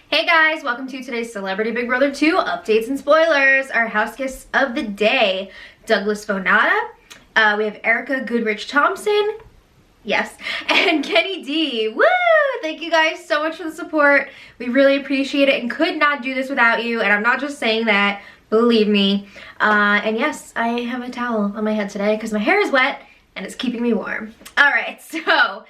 Hey guys, welcome to today's Celebrity Big Brother 2 updates and spoilers. Our house guests of the day, Douglas Fonata. We have Erica Goodrich Thompson. Yes. And Kenny D. Woo! Thank you guys so much for the support. We really appreciate it and could not do this without you. And I'm not just saying that, believe me. And yes, I have a towel on my head today because my hair is wet and it's keeping me warm. All right, so...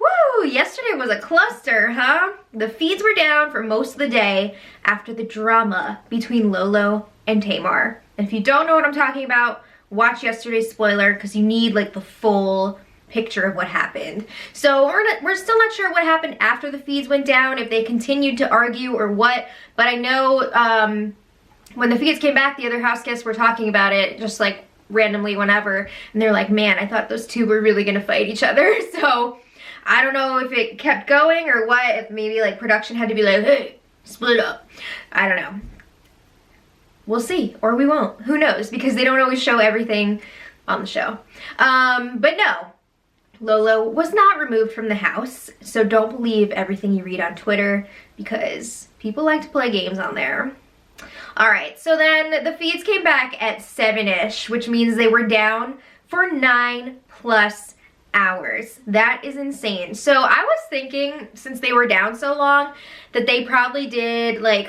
woo! Yesterday was a cluster, huh? The feeds were down for most of the day after the drama between Lolo and Tamar. And if you don't know what I'm talking about, watch yesterday's spoiler because you need like the full picture of what happened. So we're still not sure what happened after the feeds went down, if they continued to argue or what, but I know when the feeds came back, the other house guests were talking about it just like randomly whenever, and they're like, man, I thought those two were really gonna fight each other. So I don't know if it kept going or what, if maybe like production had to be like, hey, split up. I don't know. We'll see, or we won't. Who knows? Because they don't always show everything on the show. But no, Lolo was not removed from the house, so don't believe everything you read on Twitter because people like to play games on there. All right, so then the feeds came back at 7-ish, which means they were down for 9+ hours. That is insane. So I was thinking, since they were down so long, that they probably did like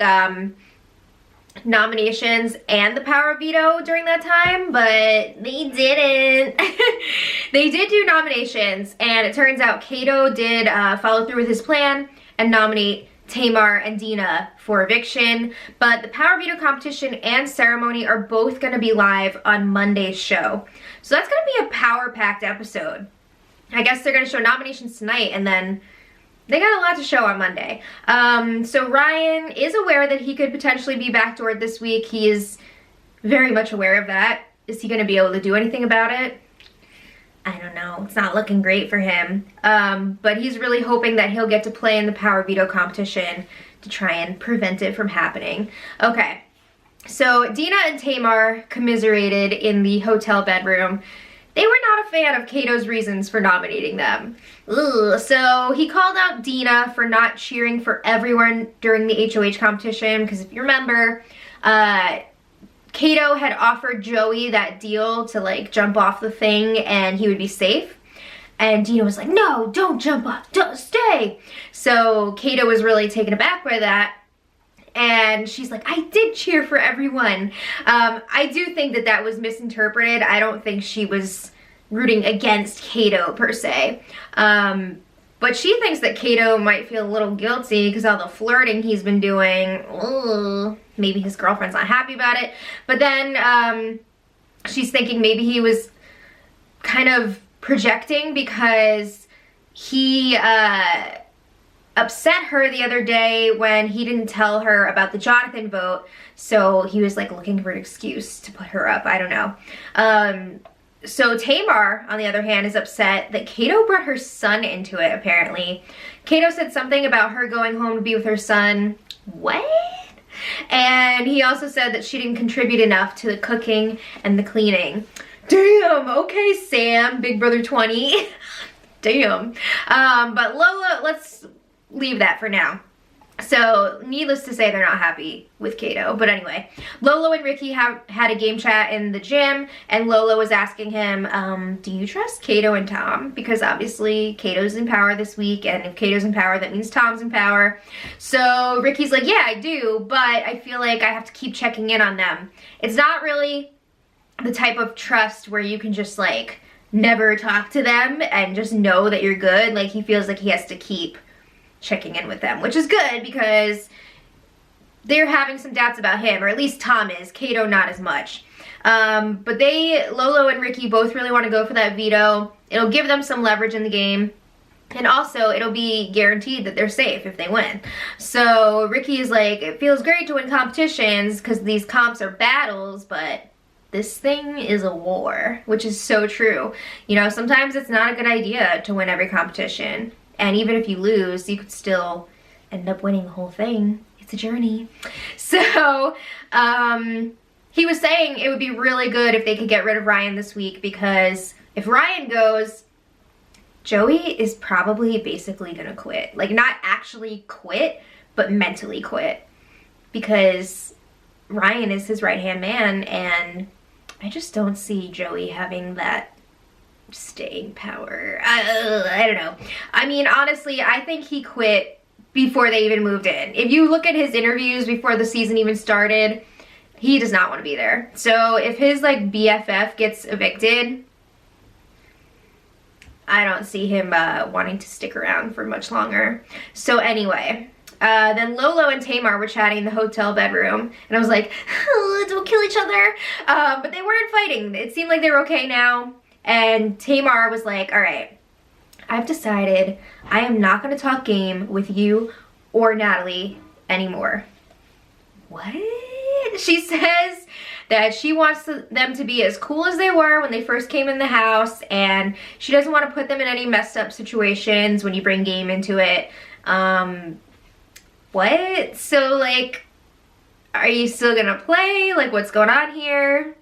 nominations and the power veto during that time, but they didn't. They did do nominations, and it turns out Kato did follow through with his plan and nominate Tamar and Dina for eviction, but the power veto competition and ceremony are both going to be live on Monday's show. So that's going to be a power-packed episode. I guess they're going to show nominations tonight, and then they got a lot to show on Monday. So Ryan is aware that he could potentially be backdoored this week. He is very much aware of that. Is he going to be able to do anything about it? I don't know. It's not looking great for him. But he's really hoping that he'll get to play in the power veto competition to try and prevent it from happening. Okay. So Dina and Tamar commiserated in the hotel bedroom. They were not a fan of Kato's reasons for nominating them. Ugh. So he called out Dina for not cheering for everyone during the HOH competition, because if you remember, Kato had offered Joey that deal to like jump off the thing and he would be safe. And Dina was like, no, don't jump off, don't stay. So Kato was really taken aback by that. And she's like, I did cheer for everyone. I do think that that was misinterpreted. I don't think she was rooting against Kato per se. But she thinks that Kato might feel a little guilty because all the flirting he's been doing. Ugh, maybe his girlfriend's not happy about it. But then she's thinking maybe he was kind of projecting because he upset her the other day when he didn't tell her about the Jonathan vote, so he was like looking for an excuse to put her up. I don't know. So Tamar, on the other hand, is upset that Kato brought her son into it, apparently. Kato said something about her going home to be with her son. What? And he also said that she didn't contribute enough to the cooking and the cleaning. Damn, okay, Sam, Big Brother 20. Damn. But Lola, let's leave that for now. So needless to say, they're not happy with Kato. But anyway, Lolo and Ricky had a game chat in the gym, and Lolo was asking him, do you trust Kato and Tom? Because obviously Kato's in power this week, and if Kato's in power, that means Tom's in power. So Ricky's like, yeah, I do, but I feel like I have to keep checking in on them. It's not really the type of trust where you can just like never talk to them and just know that you're good. Like, he feels like he has to keep checking in with them, which is good because they're having some doubts about him, or at least Tom is. Kato not as much. But Lolo and Ricky both really want to go for that veto. It'll give them some leverage in the game, and also it'll be guaranteed that they're safe if they win. So Ricky is like, it feels great to win competitions because these comps are battles, but this thing is a war, which is so true. You know, sometimes it's not a good idea to win every competition. And even if you lose, you could still end up winning the whole thing. It's a journey. So, he was saying it would be really good if they could get rid of Ryan this week, because if Ryan goes, Joey is probably basically gonna quit. Like, not actually quit, but mentally quit. Because Ryan is his right-hand man, and I just don't see Joey having that staying power. I don't know. I mean, honestly, I think he quit before they even moved in. If you look at his interviews before the season even started, he does not want to be there. So if his like BFF gets evicted, I don't see him wanting to stick around for much longer. So anyway, then Lolo and Tamar were chatting in the hotel bedroom, and I was like, oh, don't kill each other. But they weren't fighting. It seemed like they were okay now. And Tamar was like, all right, I've decided I am not going to talk game with you or Natalie anymore. What? She says that she wants them to be as cool as they were when they first came in the house, and she doesn't want to put them in any messed up situations when you bring game into it. What? So, like, are you still going to play? Like, what's going on here?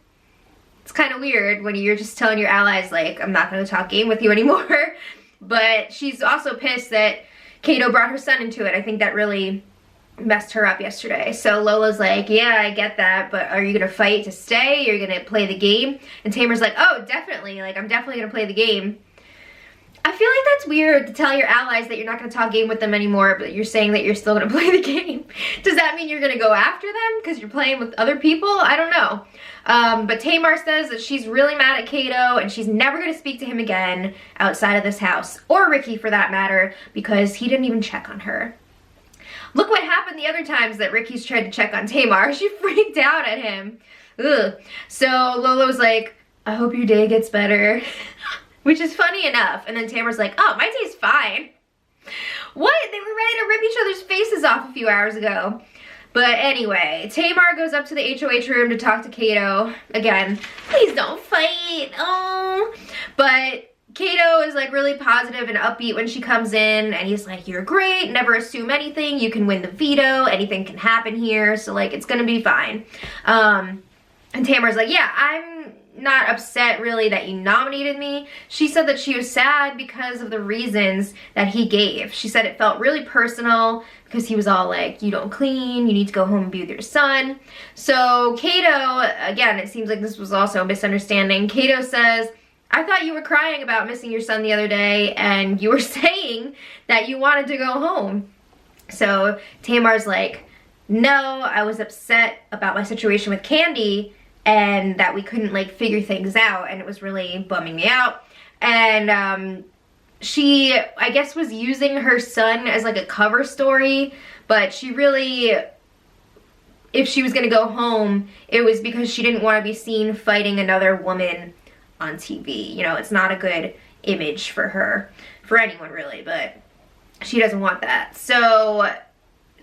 It's kind of weird when you're just telling your allies, like, I'm not going to talk game with you anymore. But she's also pissed that Kato brought her son into it. I think that really messed her up yesterday. So Lola's like, yeah, I get that, but are you going to fight to stay? Are you going to play the game? And Tamar's like, oh, definitely. Like, I'm definitely going to play the game. I feel like that's weird to tell your allies that you're not going to talk game with them anymore, but you're saying that you're still going to play the game. Does that mean you're going to go after them because you're playing with other people? I don't know. But Tamar says that she's really mad at Kato, and she's never going to speak to him again outside of this house, or Ricky for that matter, because he didn't even check on her. Look what happened the other times that Ricky's tried to check on Tamar. She freaked out at him. Ugh. So Lolo's like, I hope your day gets better. Which is funny enough. And then Tamar's like, oh, my day's fine. What? They were ready to rip each other's faces off a few hours ago. But anyway, Tamar goes up to the HOH room to talk to Kato. Again, please don't fight. Oh. But Kato is like really positive and upbeat when she comes in, and he's like, you're great, never assume anything, you can win the veto, anything can happen here, so like it's gonna be fine. And Tamar's like, yeah, I'm not upset really that you nominated me. She said that she was sad because of the reasons that he gave. She said it felt really personal because he was all like, you don't clean, you need to go home and be with your son. So Kato, again, it seems like this was also a misunderstanding. Kato says, I thought you were crying about missing your son the other day, and you were saying that you wanted to go home. So Tamar's like, no, I was upset about my situation with Candy, and that we couldn't like figure things out, and it was really bumming me out. And she, I guess, was using her son as like a cover story, but she really, if she was gonna go home, it was because she didn't want to be seen fighting another woman on TV. You know, it's not a good image for her, for anyone really, but she doesn't want that. So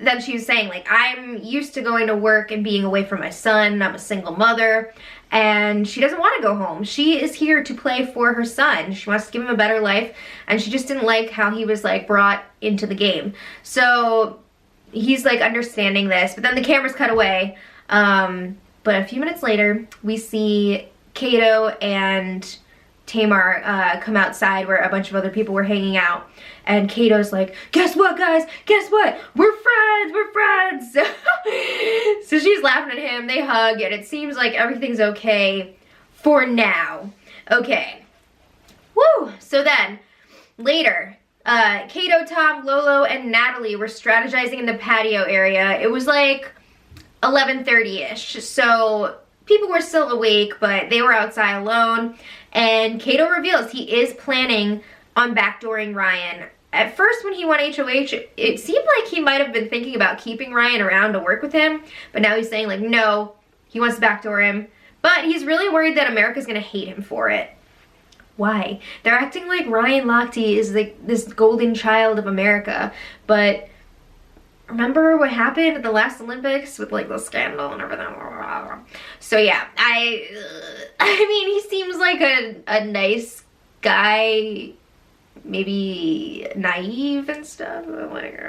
then she was saying, like, I'm used to going to work and being away from my son. I'm a single mother, and she doesn't want to go home. She is here to play for her son. She wants to give him a better life, and she just didn't like how he was like brought into the game. So he's like understanding this, but then the cameras cut away. But a few minutes later, we see Kato and Tamar come outside where a bunch of other people were hanging out, and Kato's like, guess what, guys, guess what, we're friends. So she's laughing at him, they hug, and it seems like everything's okay for now. Okay, woo. So then later, Kato, Tom, Lolo, and Natalie were strategizing in the patio area. It was like 11:30ish, so people were still awake, but they were outside alone. And Kato reveals he is planning on backdooring Ryan. At first, when he won HOH, it seemed like he might have been thinking about keeping Ryan around to work with him, but now he's saying, like, no, he wants to backdoor him. But he's really worried that America's gonna hate him for it. Why? They're acting like Ryan Lochte is like this golden child of America, but remember what happened at the last Olympics with like the scandal and everything? So yeah, I mean, he seems like a nice guy, maybe naive and stuff. Like,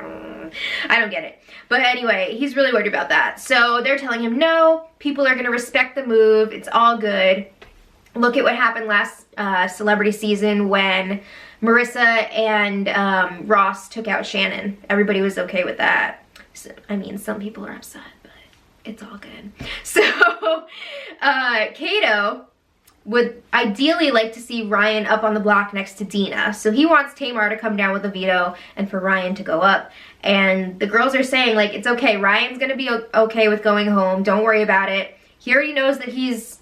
I don't get it. But anyway, he's really worried about that. So they're telling him, no, people are gonna respect the move, it's all good. Look at what happened last celebrity season when Marissa and Ross took out Shannon. Everybody was okay with that. So, I mean, some people are upset, but it's all good. So, Kato would ideally like to see Ryan up on the block next to Dina. So he wants Tamar to come down with a veto and for Ryan to go up. And the girls are saying, like, it's okay. Ryan's going to be okay with going home. Don't worry about it. He already knows that he's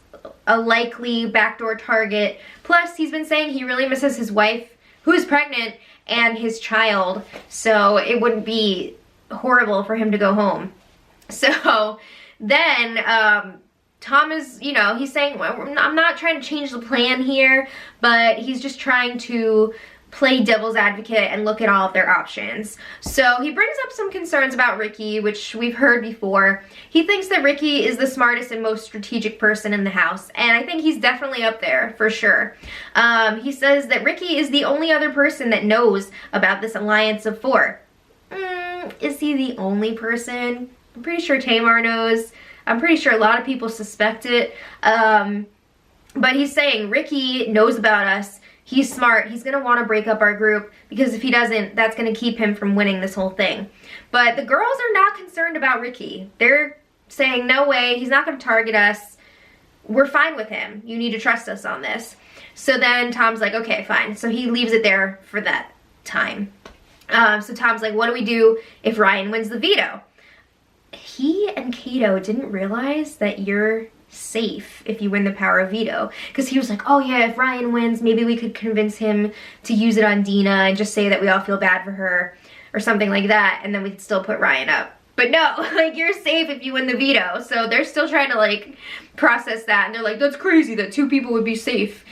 a likely backdoor target. Plus, he's been saying he really misses his wife, who's pregnant, and his child. So it wouldn't be horrible for him to go home. So then Tom is, you know, he's saying, well, I'm not trying to change the plan here, but he's just trying to play devil's advocate and look at all of their options. So he brings up some concerns about Ricky, which we've heard before. He thinks that Ricky is the smartest and most strategic person in the house, and I think he's definitely up there for sure. He says that Ricky is the only other person that knows about this alliance of 4. Is he the only person? I'm pretty sure Tamar knows. I'm pretty sure a lot of people suspect it. But he's saying Ricky knows about us. He's smart. He's going to want to break up our group because if he doesn't, that's going to keep him from winning this whole thing. But the girls are not concerned about Ricky. They're saying, no way, he's not going to target us. We're fine with him. You need to trust us on this. So then Tom's like, okay, fine. So he leaves it there for that time. So Tom's like, what do we do if Ryan wins the veto? He and Kato didn't realize that you're safe if you win the power of veto, because he was like, oh yeah, if Ryan wins, maybe we could convince him to use it on Dina and just say that we all feel bad for her or something like that, and then we could still put Ryan up. But no, like, you're safe if you win the veto. So they're still trying to like process that, and they're like, that's crazy that 2 people would be safe.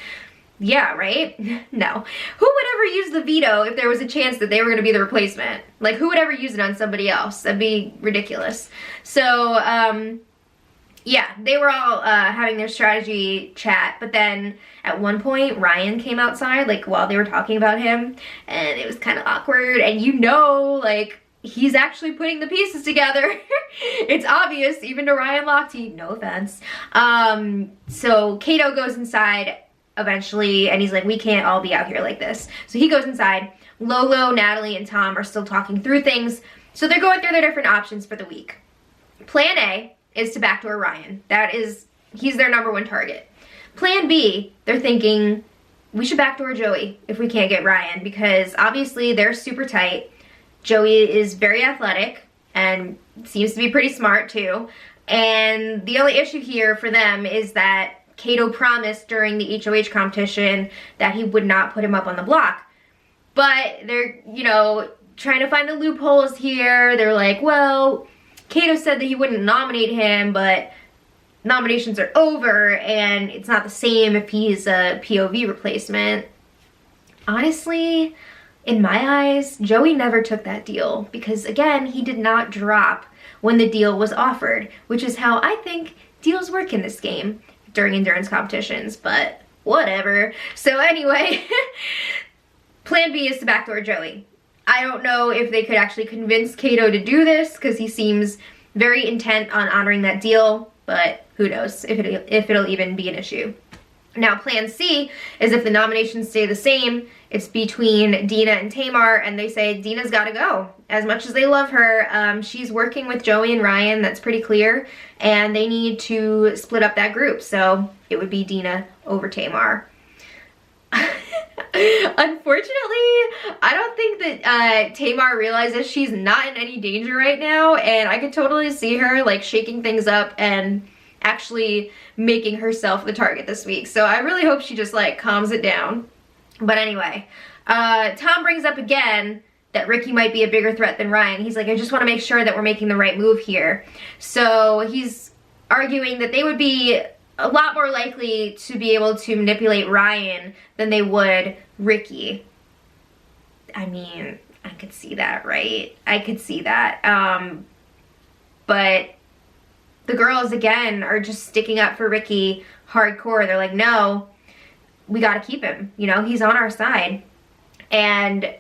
Yeah, right? No. Who would ever use the veto if there was a chance that they were going to be the replacement? Like, who would ever use it on somebody else? That'd be ridiculous. So, yeah, they were all having their strategy chat, but then at one point, Ryan came outside, like, while they were talking about him, and it was kind of awkward, and you know, like, he's actually putting the pieces together. It's obvious, even to Ryan Lochte, no offense. So Kato goes inside eventually, and he's like, we can't all be out here like this. So he goes inside. Lolo, Natalie, and Tom are still talking through things, so they're going through their different options for the week. Plan A is to backdoor Ryan. He's their #1 target. Plan B, they're thinking, we should backdoor Joey if we can't get Ryan, because obviously they're super tight. Joey is very athletic and seems to be pretty smart too. And the only issue here for them is that Kato promised during the HOH competition that he would not put him up on the block. But they're, you know, trying to find the loopholes here. They're like, well, Kato said that he wouldn't nominate him, but nominations are over, and it's not the same if he's a POV replacement. Honestly, in my eyes, Joey never took that deal because, again, he did not drop when the deal was offered, which is how I think deals work in this game during endurance competitions, but whatever. So anyway, plan B is to backdoor Joey. I don't know if they could actually convince Kato to do this because he seems very intent on honoring that deal, but who knows if it'll even be an issue. Now, plan C is if the nominations stay the same, it's between Dina and Tamar, and they say Dina's gotta go. As much as they love her, she's working with Joey and Ryan, that's pretty clear, and they need to split up that group, so it would be Dina over Tamar. Unfortunately, I don't think that Tamar realizes she's not in any danger right now, and I could totally see her like shaking things up and actually making herself the target this week. So I really hope she just like calms it down. But anyway, Tom brings up again that Ricky might be a bigger threat than Ryan. He's like, I just want to make sure that we're making the right move here. So he's arguing that they would be a lot more likely to be able to manipulate Ryan than they would Ricky. I mean, I could see that, right? I could see that. But the girls, again, are just sticking up for Ricky hardcore. They're like, no, we got to keep him. You know, he's on our side. And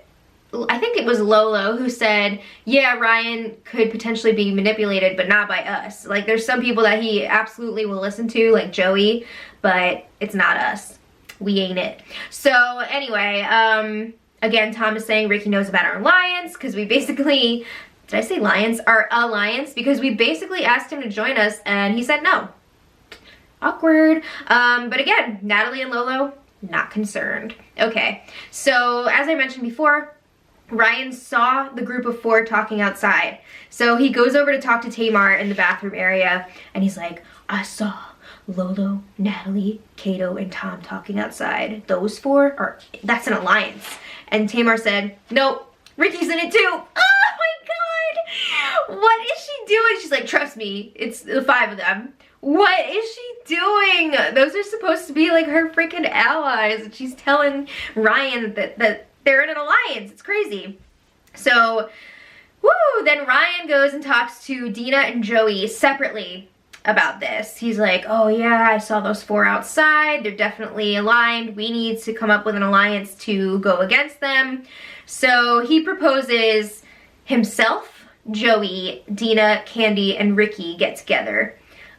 I think it was Lolo who said, yeah, Ryan could potentially be manipulated, but not by us. Like, there's some people that he absolutely will listen to, like Joey, but it's not us. We ain't it. So anyway, Again, Tom is saying Ricky knows about our alliance because we basically, did I say lions? Our alliance, because we basically asked him to join us and he said no. Awkward. But again, Natalie and Lolo, not concerned. Okay, so as I mentioned before, Ryan saw the group of 4 talking outside. So he goes over to talk to Tamar in the bathroom area and he's like, I saw Lolo, Natalie, Kato, and Tom talking outside. Those 4 that's an alliance. And Tamar said, nope, Ricky's in it too. Oh my God, what is she doing? She's like, trust me, it's the 5 of them. What is she doing? Those are supposed to be like her freaking allies. And she's telling Ryan that they're in an alliance. It's crazy. So, woo, then Ryan goes and talks to Dina and Joey separately about this. He's like, oh yeah, I saw those 4 outside. They're definitely aligned. We need to come up with an alliance to go against them. So he proposes himself, Joey, Dina, Candy, and Ricky get together.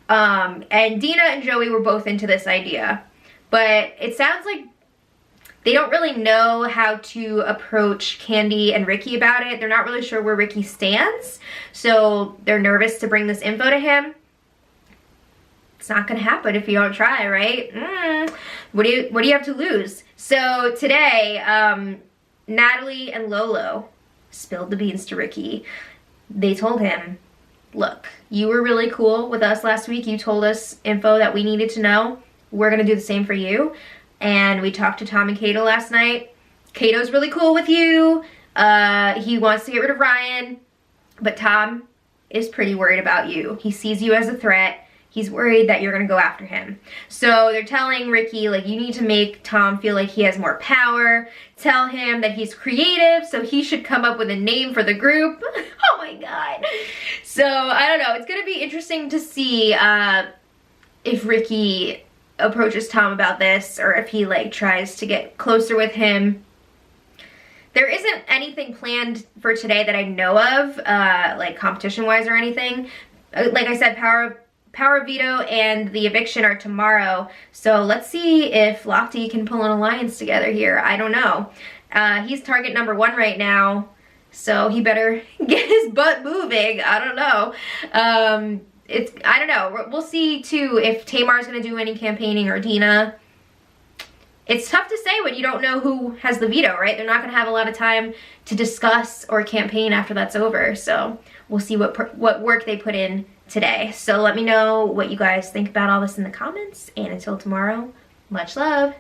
And Dina and Joey were both into this idea. But it sounds like they don't really know how to approach Candy and Ricky about it. They're not really sure where Ricky stands. So they're nervous to bring this info to him. It's not gonna happen if you don't try, right? What do you have to lose? So today, Natalie and Lolo spilled the beans to Ricky. They told him, look, you were really cool with us last week. You told us info that we needed to know. We're gonna do the same for you. And we talked to Tom and Kato last night. Kato's really cool with you. He wants to get rid of Ryan, but Tom is pretty worried about you. He sees you as a threat. He's worried that you're gonna go after him. So they're telling Ricky, like, you need to make Tom feel like he has more power. Tell him that he's creative, so he should come up with a name for the group. Oh my God. So, I don't know. It's gonna be interesting to see if Ricky approaches Tom about this or if he, like, tries to get closer with him. There isn't anything planned for today that I know of, like competition-wise or anything. Like I said, Power Veto and the eviction are tomorrow, so let's see if Lofty can pull an alliance together here. I don't know. He's target number 1 right now, so he better get his butt moving. I don't know. I don't know. We'll see too if Tamar's gonna do any campaigning or Dina. It's tough to say when you don't know who has the veto, right? They're not gonna have a lot of time to discuss or campaign after that's over, so we'll see what work they put in today. So let me know what you guys think about all this in the comments, and until tomorrow, much love.